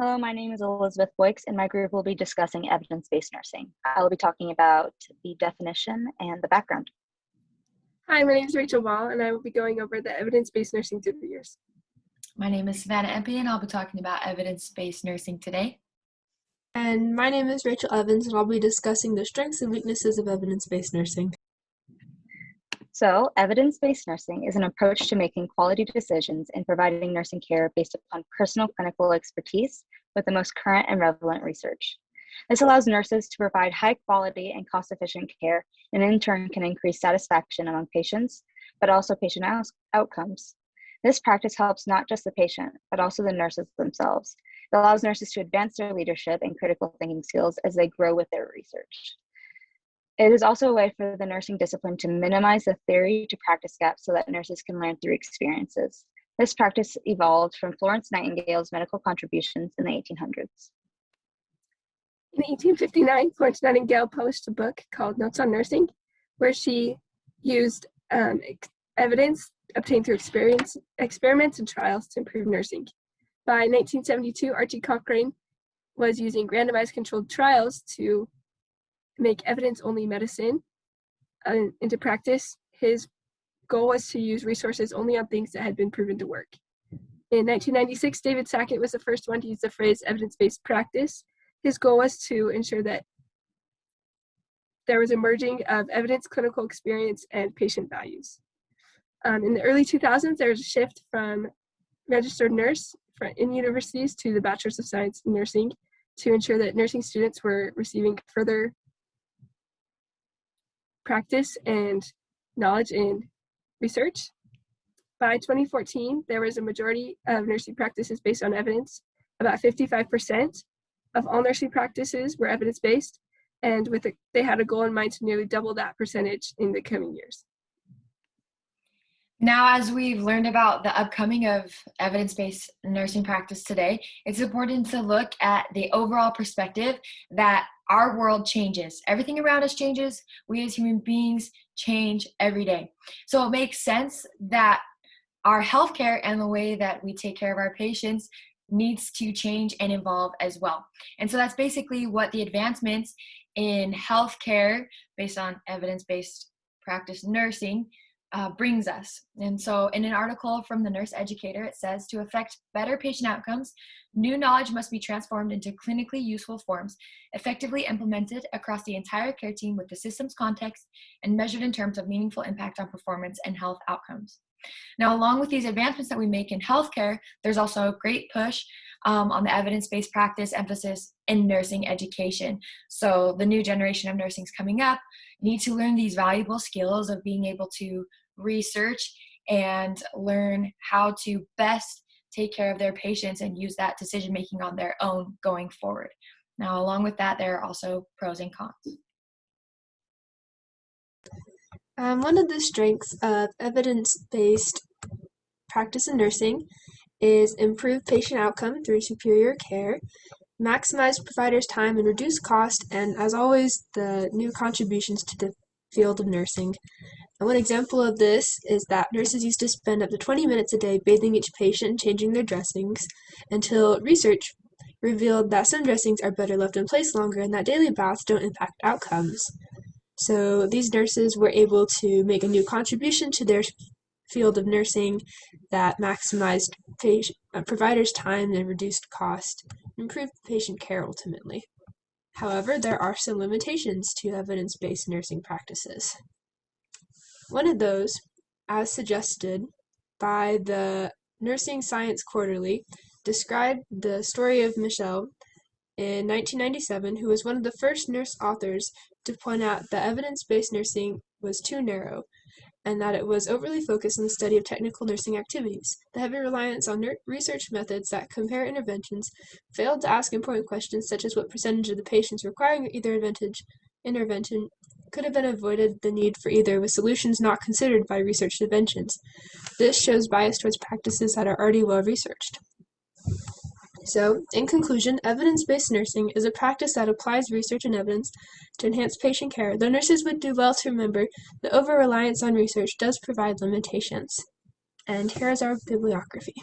Hello, my name is Elizabeth Boyks, and my group will be discussing evidence-based nursing. I will be talking about the definition and the background. Hi, my name is Rachel Wall, and I will be going over the evidence-based nursing through the years. My name is Savannah Empey, and I'll be talking about evidence-based nursing today. And my name is Rachel Evans, and I'll be discussing the strengths and weaknesses of evidence-based nursing. So, evidence-based nursing is an approach to making quality decisions and providing nursing care based upon personal clinical expertise with the most current and relevant research. This allows nurses to provide high quality and cost-efficient care, and in turn can increase satisfaction among patients, but also patient outcomes. This practice helps not just the patient, but also the nurses themselves. It allows nurses to advance their leadership and critical thinking skills as they grow with their research. It is also a way for the nursing discipline to minimize the theory to practice gaps so that nurses can learn through experiences. This practice evolved from Florence Nightingale's medical contributions in the 1800s. In 1859, Florence Nightingale published a book called Notes on Nursing, where she used evidence obtained through experiments and trials to improve nursing. By 1972, Archie Cochrane was using randomized controlled trials to make evidence-only medicine into practice. His goal was to use resources only on things that had been proven to work. In 1996, David Sackett was the first one to use the phrase evidence-based practice. His goal was to ensure that there was a merging of evidence, clinical experience, and patient values. In the early 2000s, there was a shift from registered nurse in universities to the Bachelor's of Science in Nursing to ensure that nursing students were receiving further practice and knowledge in research. By 2014, there was a majority of nursing practices based on evidence. About 55% of all nursing practices were evidence-based, and they had a goal in mind to nearly double that percentage in the coming years. Now, as we've learned about the upcoming of evidence-based nursing practice today, it's important to look at the overall perspective that our world changes. Everything around us changes. We as human beings change every day. So it makes sense that our healthcare and the way that we take care of our patients needs to change and evolve as well. And so that's basically what the advancements in healthcare based on evidence-based practice nursing brings us. And so in an article from the Nurse Educator, it says, to affect better patient outcomes, new knowledge must be transformed into clinically useful forms, effectively implemented across the entire care team with the system's context and measured in terms of meaningful impact on performance and health outcomes. Now, along with these advancements that we make in healthcare, there's also a great push on the evidence-based practice emphasis in nursing education. So the new generation of nursing coming up need to learn these valuable skills of being able to research and learn how to best take care of their patients and use that decision-making on their own going forward. Now, along with that, there are also pros and cons. One of the strengths of evidence-based practice in nursing is improved patient outcome through superior care, maximize providers' time and reduce cost, and as always, the new contributions to the field of nursing. And one example of this is that nurses used to spend up to 20 minutes a day bathing each patient and changing their dressings until research revealed that some dressings are better left in place longer and that daily baths don't impact outcomes. So these nurses were able to make a new contribution to their field of nursing that maximized providers' time and reduced cost, improved patient care ultimately. However, there are some limitations to evidence-based nursing practices. One of those, as suggested by the Nursing Science Quarterly, described the story of Michelle in 1997, who was one of the first nurse authors to point out that evidence-based nursing was too narrow and that it was overly focused on the study of technical nursing activities. The heavy reliance on research methods that compare interventions failed to ask important questions such as what percentage of the patients requiring either intervention could have been avoided the need for either with solutions not considered by research interventions. This shows bias towards practices that are already well researched. So, in conclusion, evidence-based nursing is a practice that applies research and evidence to enhance patient care, though nurses would do well to remember that over-reliance on research does provide limitations. And here is our bibliography.